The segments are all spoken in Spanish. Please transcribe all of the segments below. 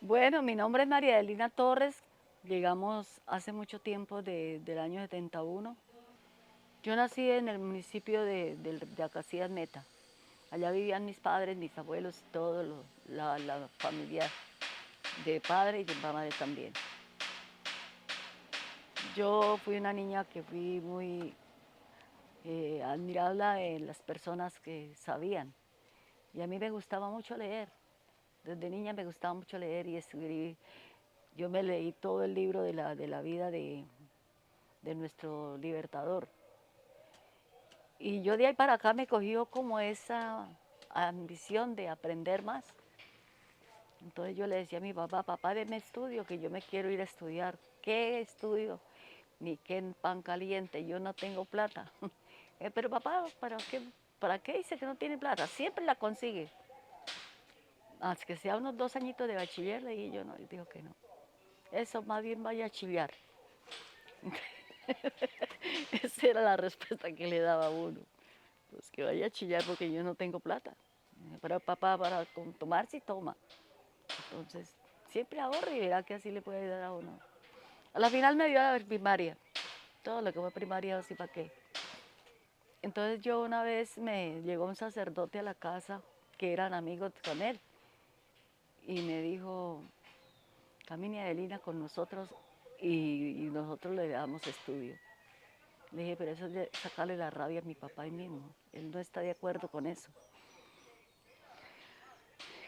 Bueno, mi nombre es María Adelina Torres. Llegamos hace mucho tiempo del año 71. Yo nací en el municipio de Acacias Meta. Allá vivían mis padres, mis abuelos, todo la familia de padre y de madre también. Yo fui una niña que fui muy admirada de las personas que sabían. Y a mí me gustaba mucho leer. Desde niña me gustaba mucho leer y escribir. Yo me leí todo el libro de la vida de nuestro libertador. Y yo de ahí para acá me cogió como esa ambición de aprender más. Entonces yo le decía a mi papá, papá, deme estudio, que yo me quiero ir a estudiar. ¿Qué estudio? Ni qué pan caliente, yo no tengo plata. Pero papá, ¿para qué dice que no tiene plata? Siempre la consigue. Hasta que sea unos 2 añitos de bachiller, le dije yo, no, y dijo que no. Eso más bien vaya a chiviar. Esa era la respuesta que le daba a uno. Pues que vaya a chillar porque yo no tengo plata. Pero papá, para tomar sí toma. Entonces, siempre ahorra y verá que así le puede ayudar a uno. A la final me dio a la primaria. Todo lo que fue primaria, así para qué. Entonces yo una vez me llegó un sacerdote a la casa que eran amigos con él y me dijo, camine Adelina con nosotros y nosotros le damos estudio. Le dije, pero eso es de sacarle la rabia a mi papá y mismo. Él no está de acuerdo con eso.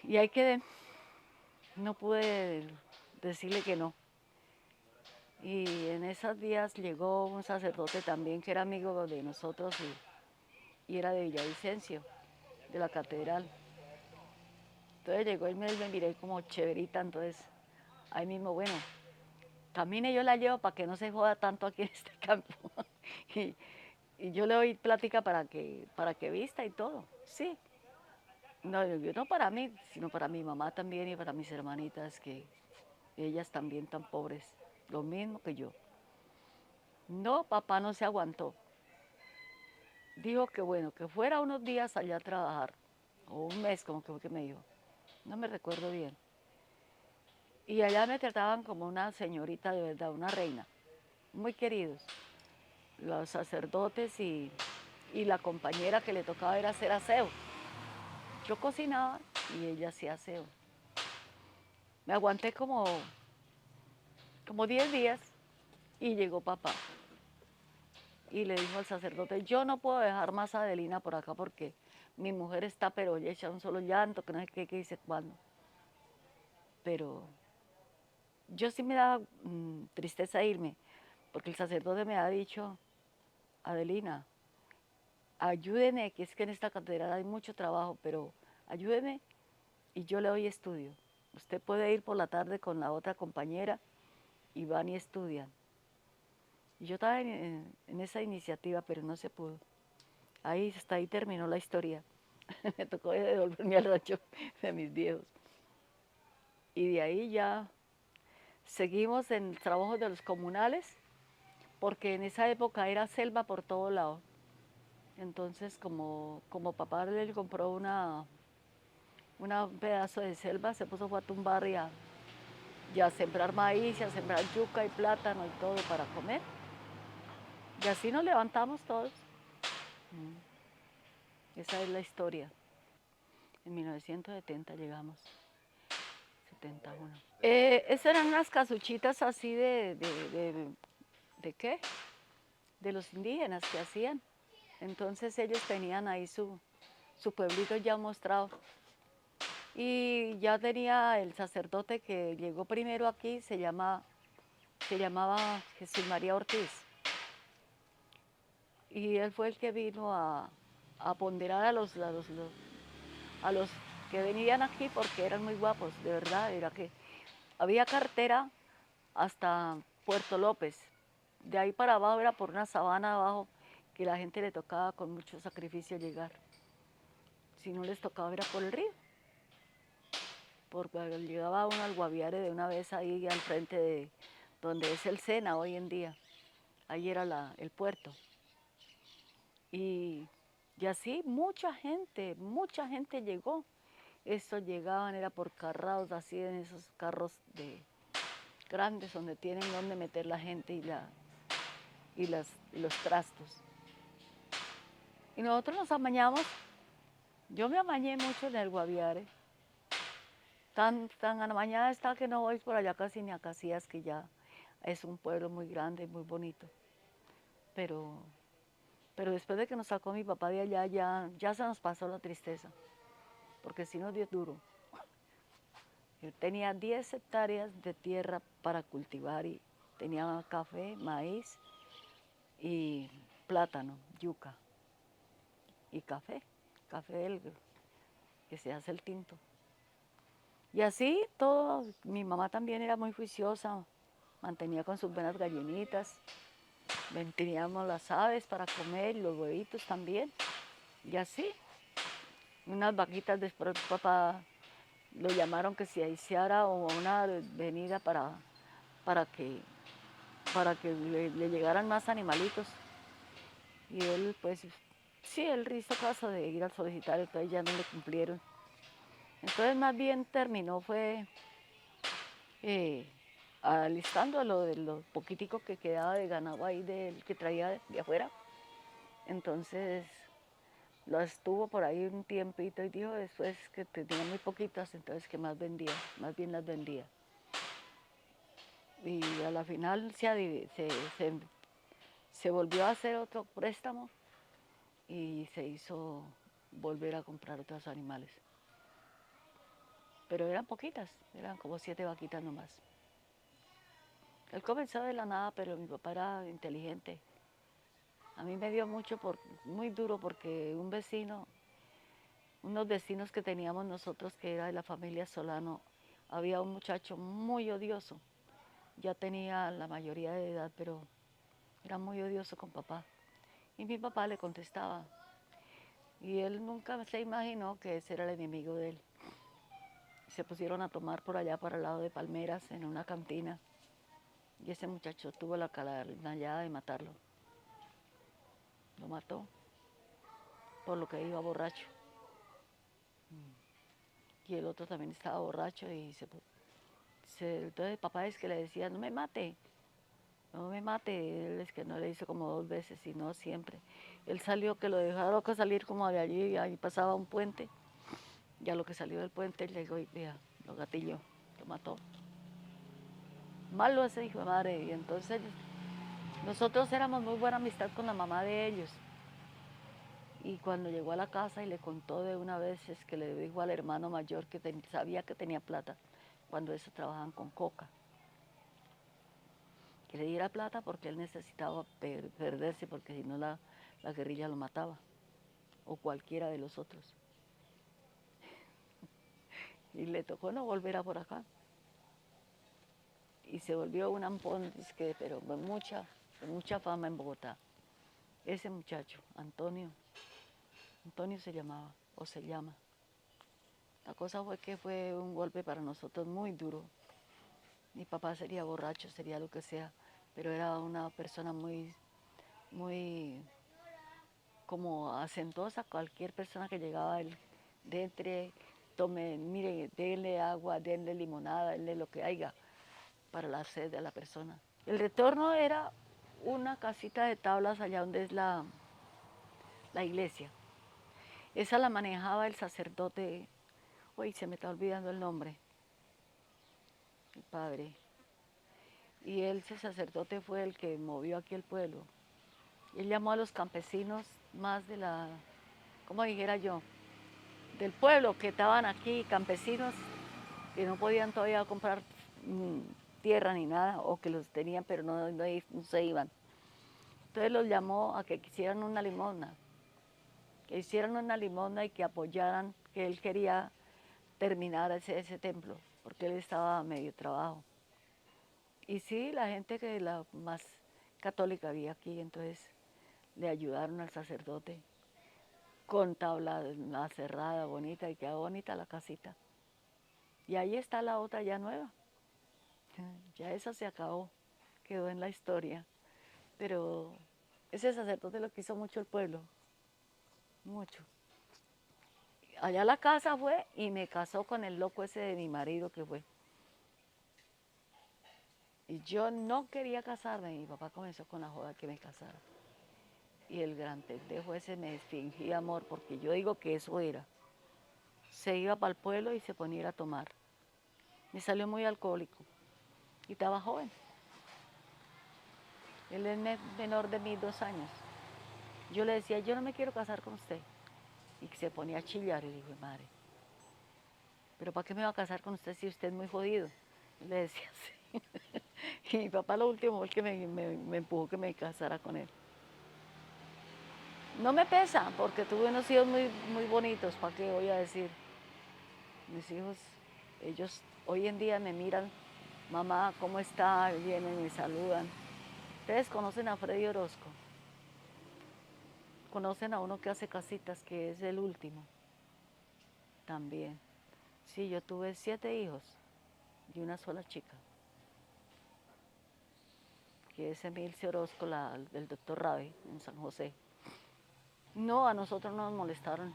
Y ahí quedé. No pude decirle que no. Y en esos días llegó un sacerdote también que era amigo de nosotros y era de Villavicencio, de la catedral. Entonces llegó y me miré como chéverita, entonces ahí mismo, bueno, camine yo la llevo para que no se joda tanto aquí en este campo. y, y yo le doy plática para que vista y todo. Sí, no, yo no para mí, sino para mi mamá también y para mis hermanitas, que ellas también tan pobres, lo mismo que yo. No, papá no se aguantó. Dijo que bueno, que fuera unos días allá a trabajar, o un mes como que fue que me dijo, no me recuerdo bien. Y allá me trataban como una señorita de verdad, una reina, muy queridos, los sacerdotes y la compañera que le tocaba era hacer aseo. Yo cocinaba y ella hacía aseo. Me aguanté como 10 días y llegó papá y le dijo al sacerdote, yo no puedo dejar más a Adelina por acá porque mi mujer está pero ella echa un solo llanto, que no sé qué, que dice cuándo. Pero yo sí me daba tristeza irme, porque el sacerdote me ha dicho, Adelina, ayúdeme, que es que en esta catedral hay mucho trabajo, pero ayúdeme y yo le doy estudio. Usted puede ir por la tarde con la otra compañera y van y estudian. Y yo estaba en esa iniciativa, pero no se pudo. Ahí, hasta ahí terminó la historia. Me tocó devolverme al rancho de mis viejos. Y de ahí ya seguimos en trabajos de los comunales, porque en esa época era selva por todo lado. Entonces, como papá le compró un pedazo de selva, se puso a tumbar y a sembrar maíz, y a sembrar yuca y plátano y todo para comer. Y así nos levantamos todos. Esa es la historia. En 1970 llegamos, 71. Esas eran unas casuchitas así ¿de qué? De los indígenas que hacían. Entonces ellos tenían ahí su pueblito ya mostrado. Y ya tenía el sacerdote que llegó primero aquí, se llamaba Jesús María Ortiz. Y él fue el que vino a ponderar a los que venían aquí porque eran muy guapos, de verdad. Era que había carretera hasta Puerto López. De ahí para abajo era por una sabana abajo que la gente le tocaba con mucho sacrificio llegar. Si no les tocaba era por el río, porque llegaba uno al Guaviare de una vez ahí al frente de donde es el Sena hoy en día. Ahí era el puerto. Y, y así mucha gente llegó. estos llegaban, era por carrados, así en esos carros grandes donde tienen donde meter la gente y los trastos. Y nosotros nos amañamos. Yo me amañé mucho en el Guaviare. Tan amañada está que no voy por allá casi ni a Casillas, que ya es un pueblo muy grande y muy bonito. Pero después de que nos sacó mi papá de allá, ya se nos pasó la tristeza, porque sí nos dio duro. Yo tenía 10 hectáreas de tierra para cultivar y tenía café, maíz y plátano, yuca y café del que se hace el tinto. Y así todo, mi mamá también era muy juiciosa, mantenía con sus buenas gallinitas, teníamos las aves para comer, los huevitos también, y así, unas vaquitas después papá lo llamaron que se hiciera una venida para que, para que le llegaran más animalitos. Y él, pues, sí, él hizo caso de ir al solicitar, entonces ya no le cumplieron. Entonces más bien terminó, fue eh, alistando lo de los poquiticos que quedaba de ganado ahí que traía de afuera. Entonces las tuvo por ahí un tiempito y dijo después que tenía muy poquitas, entonces que más vendía, más bien las vendía. Y a la final se volvió a hacer otro préstamo y se hizo volver a comprar otros animales. Pero eran poquitas, eran como 7 vaquitas nomás. Él comenzó de la nada, pero mi papá era inteligente. A mí me dio muy duro porque unos vecinos que teníamos nosotros, que era de la familia Solano, había un muchacho muy odioso. Ya tenía la mayoría de edad, pero era muy odioso con papá. Y mi papá le contestaba. Y él nunca se imaginó que ese era el enemigo de él. Se pusieron a tomar por allá para el lado de Palmeras, en una cantina. Y ese muchacho tuvo la canallada de matarlo. Lo mató por lo que iba borracho. Y el otro también estaba borracho y entonces papá es que le decía, no me mate, no me mate. Él es que no le hizo como 2 veces, sino siempre. Él salió, que lo dejaron que salir como de allí, y ahí pasaba un puente. Ya lo que salió del puente, le digo, y vea, lo gatilló, lo mató. Malo ese hijo de madre. Y entonces nosotros éramos muy buena amistad con la mamá de ellos. Y cuando llegó a la casa y le contó de una vez, es que le dijo al hermano mayor que sabía que tenía plata, cuando eso trabajaban con coca, que le diera plata porque él necesitaba perderse, porque si no la guerrilla lo mataba, o cualquiera de los otros. Y le tocó no volver a por acá. Y se volvió un ampón, pero con mucha fama en Bogotá. Ese muchacho, Antonio se llamaba, o se llama. La cosa fue que fue un golpe para nosotros muy duro. Mi papá sería borracho, sería lo que sea, pero era una persona muy como acentuosa. Cualquier persona que llegaba, él, tome, mire, denle agua, denle limonada, denle lo que haya para la sed de la persona. El retorno era una casita de tablas allá donde es la iglesia. Esa la manejaba el sacerdote, uy, se me está olvidando el nombre, el padre. Y ese sacerdote fue el que movió aquí el pueblo. Él llamó a los campesinos más ¿cómo dijera yo? Del pueblo que estaban aquí, campesinos que no podían todavía comprar tierra ni nada, o que los tenían pero no se iban. Entonces los llamó a que hicieran una limosna, y que apoyaran, que él quería terminar ese templo, porque él estaba a medio trabajo. Y sí, la gente que la más católica había aquí, entonces le ayudaron al sacerdote con tabla cerrada, bonita, y quedó bonita la casita. Y ahí está la otra ya nueva. Ya esa se acabó, quedó en la historia. Pero ese sacerdote lo quiso mucho el pueblo, mucho. allá a la casa fue y me casó con el loco ese de mi marido que fue. Y yo no quería casarme, mi papá comenzó con la joda que me casara. Y el gran pendejo ese me fingía amor, porque yo digo que eso era. Se iba para el pueblo y se ponía a ir a tomar. Me salió muy alcohólico y estaba joven. Él es menor de mí 2 años. Yo le decía, yo no me quiero casar con usted. Y se ponía a chillar y le dije, madre, ¿pero para qué me va a casar con usted si usted es muy jodido? Le decía así. Y mi papá lo último fue el que me empujó que me casara con él. No me pesa, porque tuve unos hijos muy bonitos, ¿para qué voy a decir? Mis hijos, ellos hoy en día me miran, mamá, ¿cómo está? Vienen y me saludan. Ustedes conocen a Freddy Orozco, conocen a uno que hace casitas, que es el último, también. Sí, yo tuve 7 hijos y una sola chica, que es Emilce Orozco, del doctor Rabe, en San José. No, a nosotros no nos molestaron.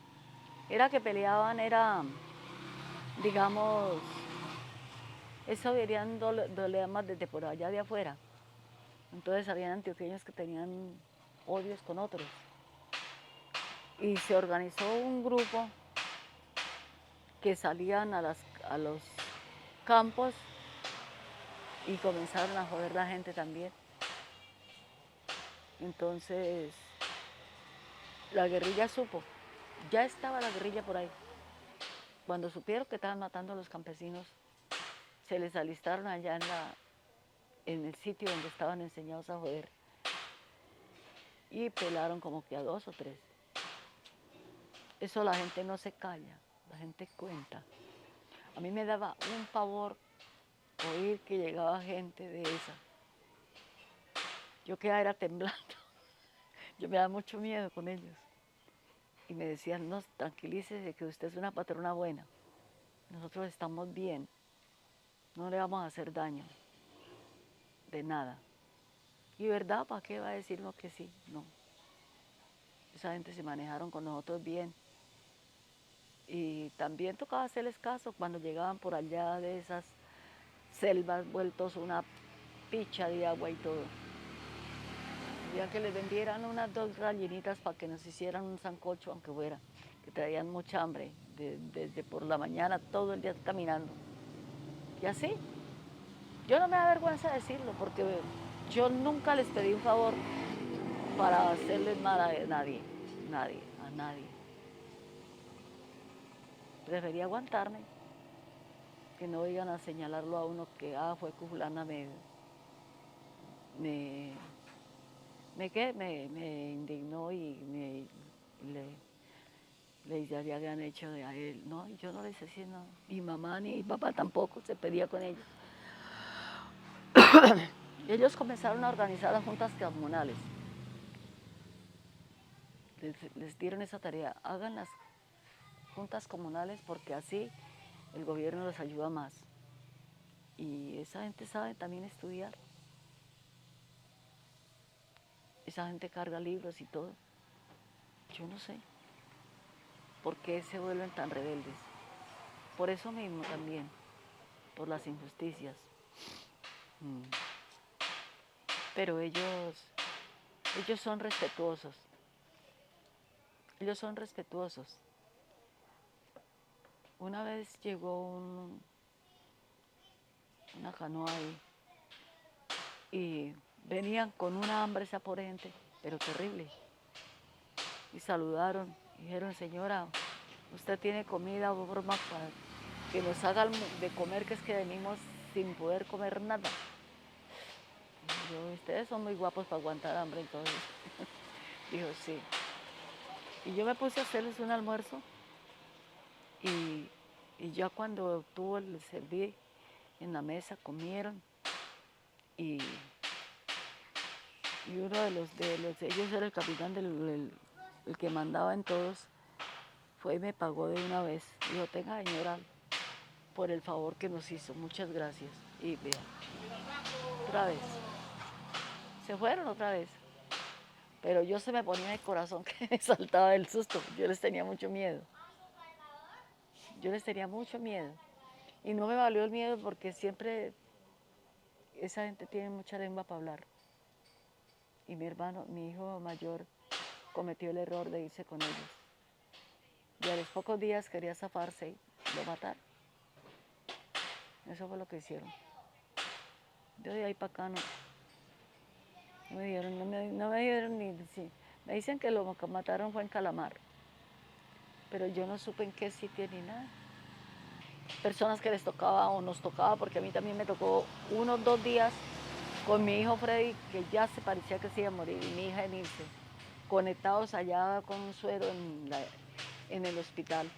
Era que peleaban, digamos, eso deberían doler más desde por allá de afuera. Entonces habían antioqueños que tenían odios con otros. Y se organizó un grupo que salían a los campos y comenzaron a joder la gente también. Entonces la guerrilla supo, ya estaba la guerrilla por ahí. Cuando supieron que estaban matando a los campesinos, se les alistaron allá en el sitio donde estaban enseñados a joder y pelaron como que a 2 o 3. Eso la gente no se calla, la gente cuenta. A mí me daba un pavor oír que llegaba gente de esa. Yo quedaba era temblando, yo me daba mucho miedo con ellos. Y me decían, no, tranquilícese que usted es una patrona buena, nosotros estamos bien, no le vamos a hacer daño, de nada. Y verdad, ¿para qué va a decirnos que sí? No. Esa gente se manejaron con nosotros bien. Y también tocaba hacerles caso cuando llegaban por allá de esas selvas vueltos una picha de agua y todo. Ya que les vendieran unas 2 gallinitas para que nos hicieran un sancocho, aunque fuera, que traían mucha hambre, desde por la mañana todo el día caminando. Y así, yo no me da vergüenza decirlo, porque yo nunca les pedí un favor para hacerles mal a nadie, a nadie. Preferí aguantarme, que no vayan a señalarlo a uno que, fue que fulana me, me indignó y ya le habían hecho a él. No, yo no les decía nada. Mi mamá ni mi papá tampoco se pedía con ellos. Ellos comenzaron a organizar las juntas comunales. Les dieron esa tarea. Hagan las juntas comunales porque así el gobierno les ayuda más. Y esa gente sabe también estudiar. Esa gente carga libros y todo. Yo no sé por qué se vuelven tan rebeldes. Por eso mismo también, por las injusticias. Pero ellos son respetuosos. Ellos son respetuosos. Una vez llegó una canoa ahí y venían con una hambre esa pobre gente, pero terrible. Y saludaron, dijeron, señora, usted tiene comida o broma para que nos haga de comer, que es que venimos sin poder comer nada. Y yo, ustedes son muy guapos para aguantar hambre, entonces. Dijo, sí. Y yo me puse a hacerles un almuerzo y ya cuando les serví en la mesa, comieron y uno de ellos era el capitán, el que mandaba en todos, fue y me pagó de una vez. Dijo, tenga señora, por el favor que nos hizo, muchas gracias. Y vea, otra vez, se fueron otra vez. Pero yo se me ponía en el corazón que me saltaba del susto, yo les tenía mucho miedo. Yo les tenía mucho miedo. Y no me valió el miedo porque siempre esa gente tiene mucha lengua para hablar. Y mi hermano, mi hijo mayor, cometió el error de irse con ellos. Y a los pocos días quería zafarse y lo mataron. Eso fue lo que hicieron. Yo de ahí para acá no me dieron ni... Sí. Me dicen que lo que mataron fue en Calamar, pero yo no supe en qué sitio ni nada. Personas que les tocaba o nos tocaba, porque a mí también me tocó unos 2 días con mi hijo Freddy, que ya se parecía que se iba a morir, y mi hija Enilce, conectados allá con un suero en el hospital.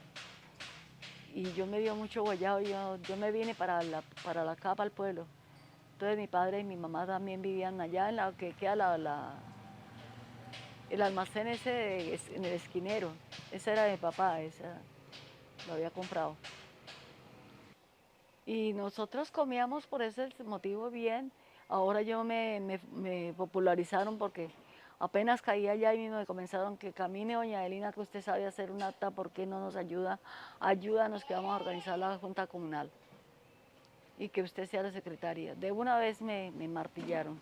Y yo me dio mucho guayado, yo me vine para acá, para el pueblo. Entonces mi padre y mi mamá también vivían allá en la que queda el almacén ese en el esquinero. Ese era de mi papá, lo había comprado. Y nosotros comíamos por ese motivo bien. Ahora me popularizaron porque apenas caí allá y me comenzaron que camine, doña Adelina, que usted sabe hacer un acta, ¿por qué no nos ayuda? Ayúdanos que vamos a organizar la junta comunal y que usted sea la secretaria. De una vez me martillaron.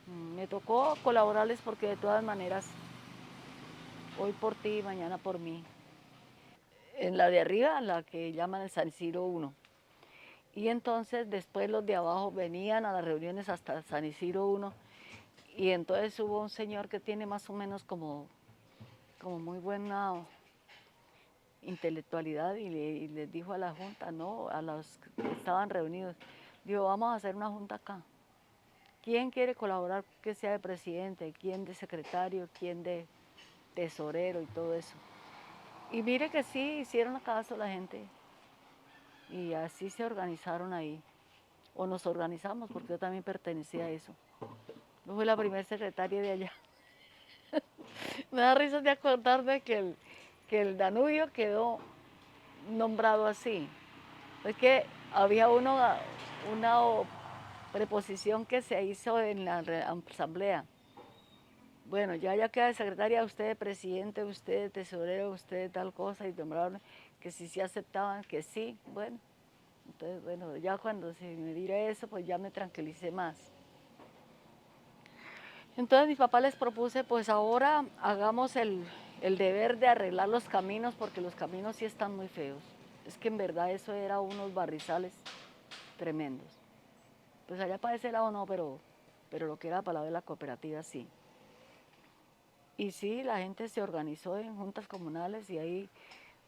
Me tocó colaborarles porque de todas maneras, hoy por ti, mañana por mí. En la de arriba, la que llaman el San Isidro 1. Y entonces después los de abajo venían a las reuniones hasta San Isidro 1. Y entonces hubo un señor que tiene más o menos como muy buena intelectualidad y les dijo a la junta, no, a los que estaban reunidos, dijo, vamos a hacer una junta acá. ¿Quién quiere colaborar que sea de presidente? ¿Quién de secretario? ¿Quién de tesorero y todo eso? Y mire que sí, hicieron caso la gente. Y así se organizaron ahí. O nos organizamos, porque yo también pertenecía a eso. Yo fui la primera secretaria de allá. Me da risa de acordarme que el Danubio quedó nombrado así. Es que había una preposición que se hizo en la asamblea. Bueno, ya queda de secretaria, usted de presidente, usted de tesorero, usted de tal cosa, y nombraron que si sí aceptaban, que sí, bueno. Entonces, bueno, ya cuando se me diré eso, pues ya me tranquilicé más. Entonces mi papá les propuse, pues ahora hagamos el deber de arreglar los caminos, porque los caminos sí están muy feos. Es que en verdad eso era unos barrizales tremendos. Pues allá para ese lado no, pero lo que era para el lado de la cooperativa sí. Y sí, la gente se organizó en juntas comunales y ahí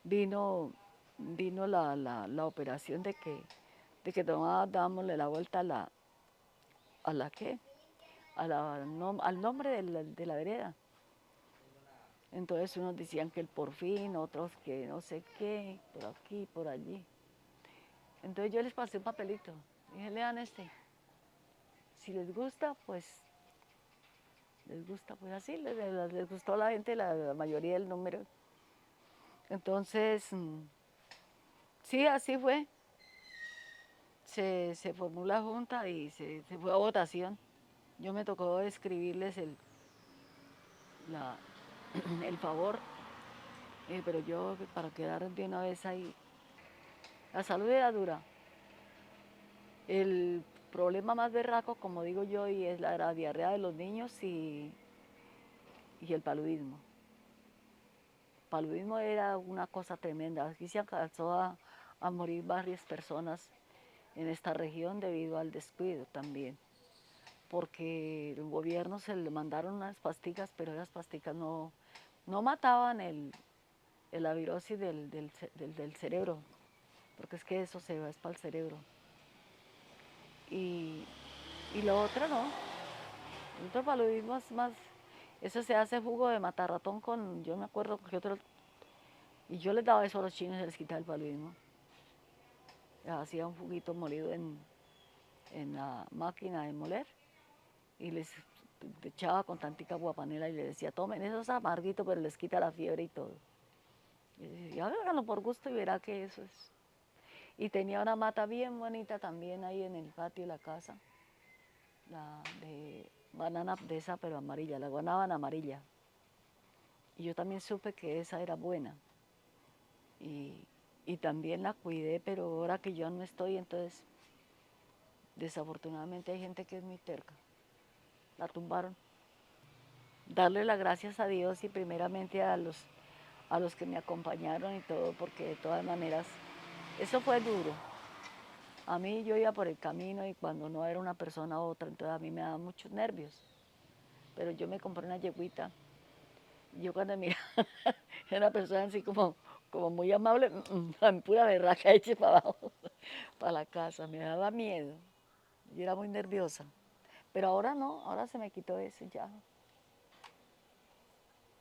vino la operación de que dámosle la vuelta a la ¿qué? Al nombre de la vereda. Entonces unos decían que el Porfín, otros que no sé qué, por aquí, por allí. Entonces yo les pasé un papelito, dije, lean este. Si les gusta, pues así, les gustó a la gente, la mayoría del número. Entonces, sí, así fue. Se formó la junta y se fue a votación. Yo me tocó escribirles la, el favor, pero yo para quedar de una vez ahí, la salud era dura. El problema más berraco, como digo yo, y es la diarrea de los niños y el paludismo. El paludismo era una cosa tremenda. Aquí se alcanzó a morir varias personas en esta región debido al descuido también, porque el gobierno se le mandaron unas pasticas, pero esas pasticas no mataban la virosis del cerebro, porque es que eso se va es para el cerebro. Y lo otro no, el otro paludismo es más, eso se hace jugo de matarratón yo me acuerdo que y yo les daba eso a los chinos y les quitaba el paludismo. Les hacía un juguito molido en la máquina de moler y les echaba con tantica guapanela y les decía, tomen, eso es amarguito, pero les quita la fiebre y todo. Y decía, háganlo por gusto y verá que eso es. Y tenía una mata bien bonita también ahí en el patio de la casa, la de banana de esa, pero amarilla, la guanábana amarilla. Y yo también supe que esa era buena. Y y también la cuidé, pero ahora que yo no estoy, entonces desafortunadamente hay gente que es muy terca. La tumbaron. Darle las gracias a Dios y primeramente a los que me acompañaron y todo, porque de todas maneras eso fue duro. A mí yo iba por el camino y cuando no era una persona u otra, entonces a mí me daba muchos nervios. Pero yo me compré una yeguita. Y yo cuando miraba, era una persona así como muy amable, pura berraca eche para abajo, para la casa. Me daba miedo. Yo era muy nerviosa. Pero ahora no, ahora se me quitó eso ya.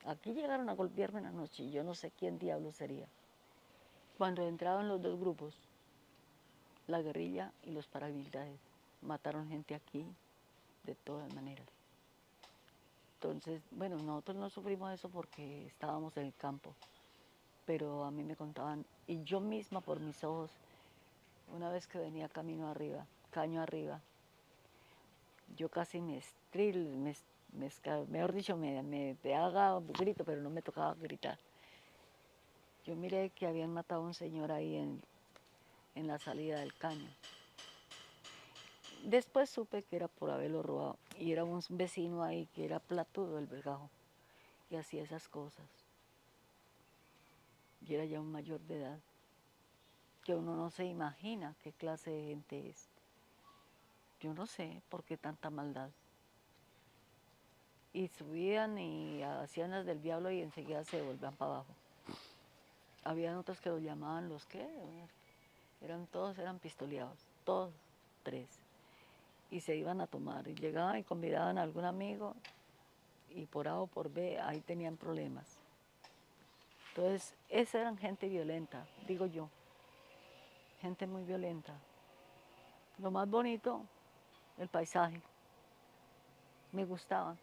Aquí llegaron a golpearme en la noche y yo no sé quién diablo sería. Cuando entraban los dos grupos, la guerrilla y los paramilitares, mataron gente aquí de todas maneras. Entonces, bueno, nosotros no sufrimos eso porque estábamos en el campo, pero a mí me contaban, y yo misma por mis ojos, una vez que venía camino arriba, caño arriba, yo casi me estril, mejor dicho, me pegaba un grito, pero no me tocaba gritar. Yo miré que habían matado a un señor ahí en la salida del caño. Después supe que era por haberlo robado y era un vecino ahí que era platudo el vergajo y hacía esas cosas. Y era ya un mayor de edad, que uno no se imagina qué clase de gente es. Yo no sé por qué tanta maldad. Y subían y hacían las del diablo y enseguida se volvían para abajo. Habían otros que los llamaban los qué, todos eran pistoleados, todos tres. Y se iban a tomar y llegaban y convidaban a algún amigo y por A o por B ahí tenían problemas. Entonces, esa eran gente violenta, digo yo, gente muy violenta. Lo más bonito, el paisaje, me gustaba.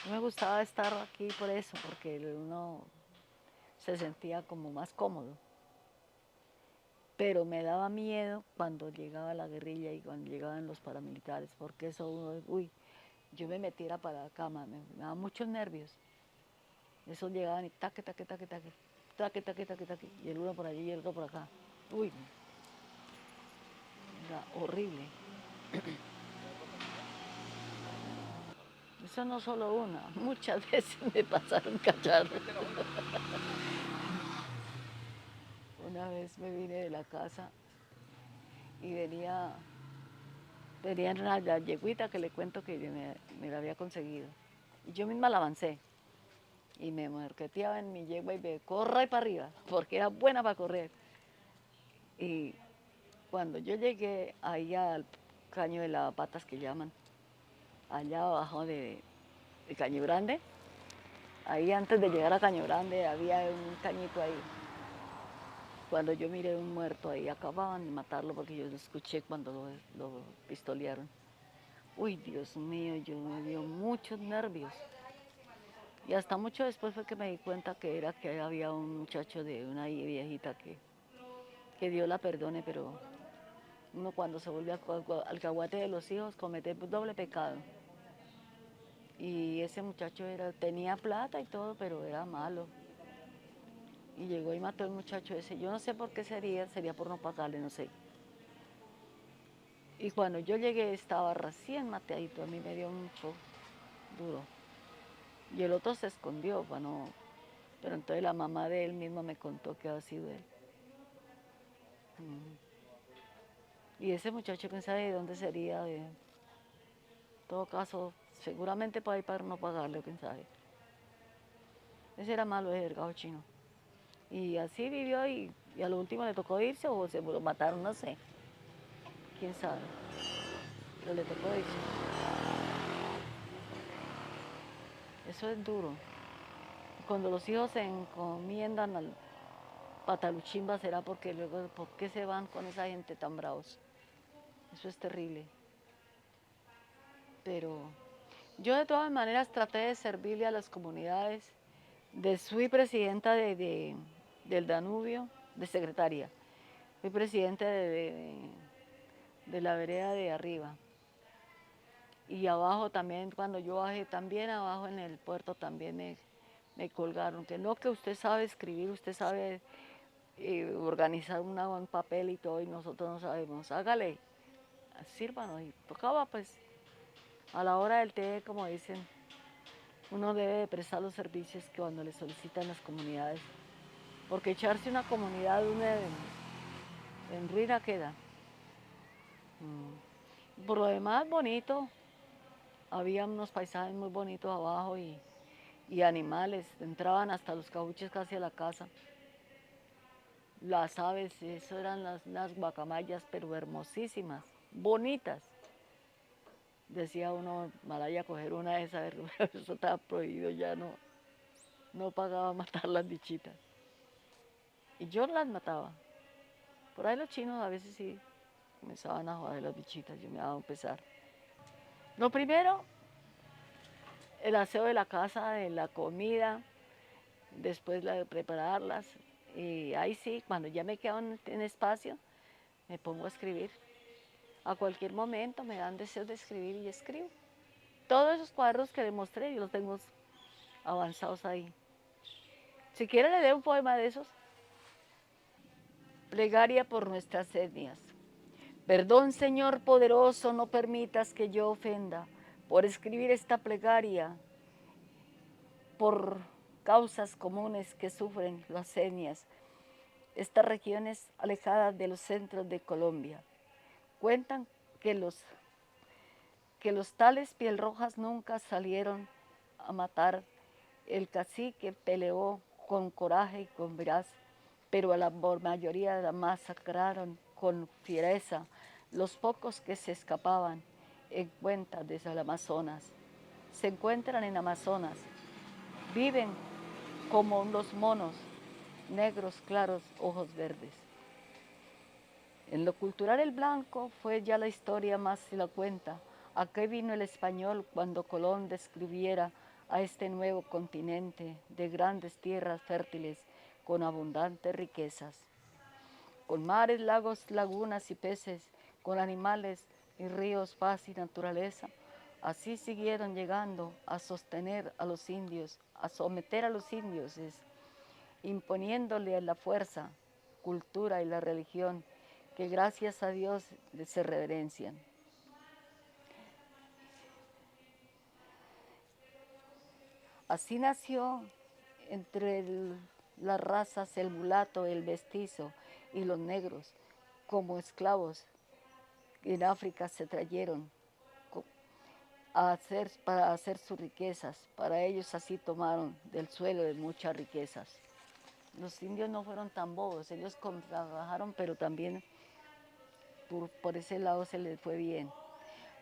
Me gustaba estar aquí por eso, porque uno se sentía como más cómodo. Pero me daba miedo cuando llegaba la guerrilla y cuando llegaban los paramilitares, porque eso, uy, yo me metiera para la cama, me daba muchos nervios. Esos llegaban y taque, taque, taque, taque, taque, taque, taque, taque, y el uno por allí y el otro por acá. Uy, era horrible. Eso no solo una, muchas veces me pasaron cacharros. Una vez me vine de la casa y venía la yeguita que le cuento que me la había conseguido. Y yo misma la avancé y me marqueteaba en mi yegua y me corre para arriba, porque era buena para correr. Y cuando yo llegué ahí al caño de lavapatas que llaman, allá abajo de Caño Grande, ahí antes de llegar a Caño Grande había un cañito ahí. Cuando yo miré un muerto ahí, acababan de matarlo porque yo lo escuché cuando lo pistolearon. Uy, Dios mío, yo me dio muchos nervios. Y hasta mucho después fue que me di cuenta que había un muchacho de una viejita que Dios la perdone, pero uno cuando se vuelve alcahuete de los hijos comete doble pecado. Y ese muchacho tenía plata y todo, pero era malo. Y llegó y mató al muchacho ese. Yo no sé por qué sería por no pagarle, no sé. Y cuando yo llegué estaba recién mateadito, a mí me dio mucho duro. Y el otro se escondió, bueno, pero entonces la mamá de él misma me contó que había sido él. Y ese muchacho, quién sabe de dónde sería, en todo caso, seguramente para ir para no pagarle, quién sabe. Ese era malo, ese delgado chino. Y así vivió y a lo último le tocó irse o se lo mataron, no sé. Quién sabe. Pero le tocó irse. Eso es duro. Cuando los hijos se encomiendan al pataluchimba será porque luego, ¿por qué se van con esa gente tan bravos? Eso es terrible. Pero yo de todas maneras traté de servirle a las comunidades. Fui presidenta del Danubio, de secretaria. Fui presidenta de la vereda de arriba. Y abajo también, cuando yo bajé, también abajo en el puerto también me colgaron. Que no, que usted sabe escribir, usted sabe y organizar un papel y todo, y nosotros no sabemos, hágale, sírvanos. Y tocaba pues a la hora del té, como dicen, uno debe de prestar los servicios que cuando le solicitan las comunidades, porque echarse una comunidad una en ruina queda. Por lo demás, bonito, había unos paisajes muy bonitos abajo y animales, entraban hasta los cabuches casi a la casa. Las aves, eso eran las guacamayas, pero hermosísimas, bonitas. Decía uno, Malaya, coger una de esas, pero eso estaba prohibido, ya no pagaba matar las bichitas. Y yo las mataba. Por ahí los chinos a veces sí comenzaban a joder las bichitas, yo me daba un pesar. Lo primero, el aseo de la casa, de la comida, después la de prepararlas. Y ahí sí, cuando ya me quedo en espacio, me pongo a escribir. A cualquier momento me dan deseos de escribir y escribo. Todos esos cuadros que le mostré, yo los tengo avanzados ahí. Si quiere le dé un poema de esos. Plegaria por nuestras etnias. Perdón, Señor poderoso, no permitas que yo ofenda por escribir esta plegaria por causas comunes que sufren las etnias, estas regiones alejadas de los centros de Colombia. Cuentan que los tales piel rojas nunca salieron a matar. El cacique peleó con coraje y con veraz, pero a la mayoría la masacraron con fiereza. Los pocos que se escapaban en cuenta desde el Amazonas. Se encuentran en Amazonas, viven como los monos, negros, claros, ojos verdes. En lo cultural el blanco fue ya la historia más si la cuenta. ¿A qué vino el español cuando Colón describiera a este nuevo continente de grandes tierras fértiles con abundantes riquezas? Con mares, lagos, lagunas y peces, con animales y ríos, paz y naturaleza. Así siguieron llegando a sostener a los indios, a someter a los indios, imponiéndole la fuerza, cultura y la religión que gracias a Dios se reverencian. Así nació entre las razas el mulato, el mestizo y los negros como esclavos en África se trajeron para hacer sus riquezas. Para ellos así tomaron del suelo de muchas riquezas. Los indios no fueron tan bobos, ellos trabajaron, pero también por ese lado se les fue bien.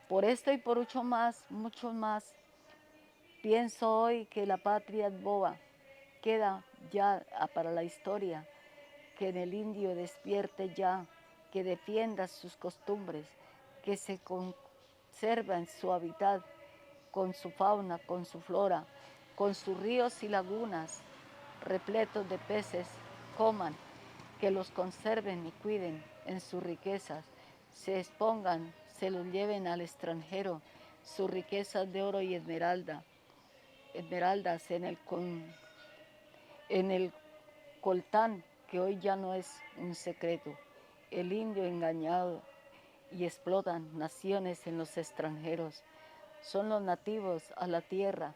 Por esto y por mucho más, pienso hoy que la patria es boba, queda ya para la historia, que en el indio despierte ya, que defienda sus costumbres, que se conserva en su hábitat, con su fauna, con su flora, con sus ríos y lagunas repletos de peces, coman, que los conserven y cuiden en sus riquezas, se expongan, se los lleven al extranjero, sus riquezas de oro y esmeraldas en el coltán, que hoy ya no es un secreto, el indio engañado y explotan naciones en los extranjeros, son los nativos a la tierra.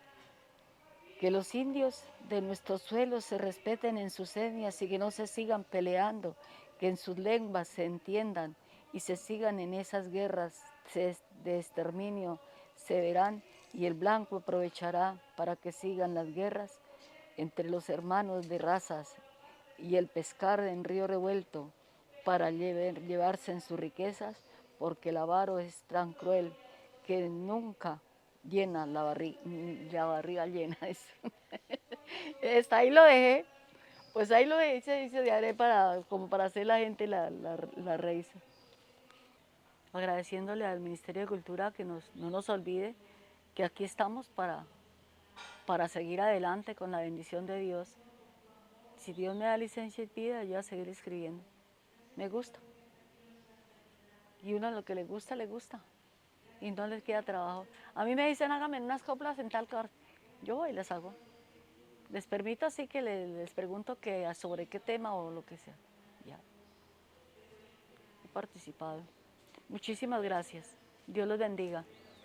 Que los indios de nuestros suelos se respeten en sus etnias y que no se sigan peleando, que en sus lenguas se entiendan y se sigan en esas guerras de exterminio, se verán y el blanco aprovechará para que sigan las guerras entre los hermanos de razas y el pescar en río revuelto para llevarse en sus riquezas, porque el avaro es tan cruel que nunca llena la barriga llena. Está ahí lo dejé, pues ahí lo dejé, se dice, como para hacer la gente la raíz. Agradeciéndole al Ministerio de Cultura que no nos olvide que aquí estamos para seguir adelante con la bendición de Dios. Si Dios me da licencia y vida, yo voy a seguir escribiendo. Me gusta. Y uno lo que le gusta, y no les queda trabajo. A mí me dicen, hágame unas coplas en tal lugar. Yo voy y las hago. Les permito así que les pregunto que sobre qué tema o lo que sea. Ya, he participado. Muchísimas gracias. Dios los bendiga.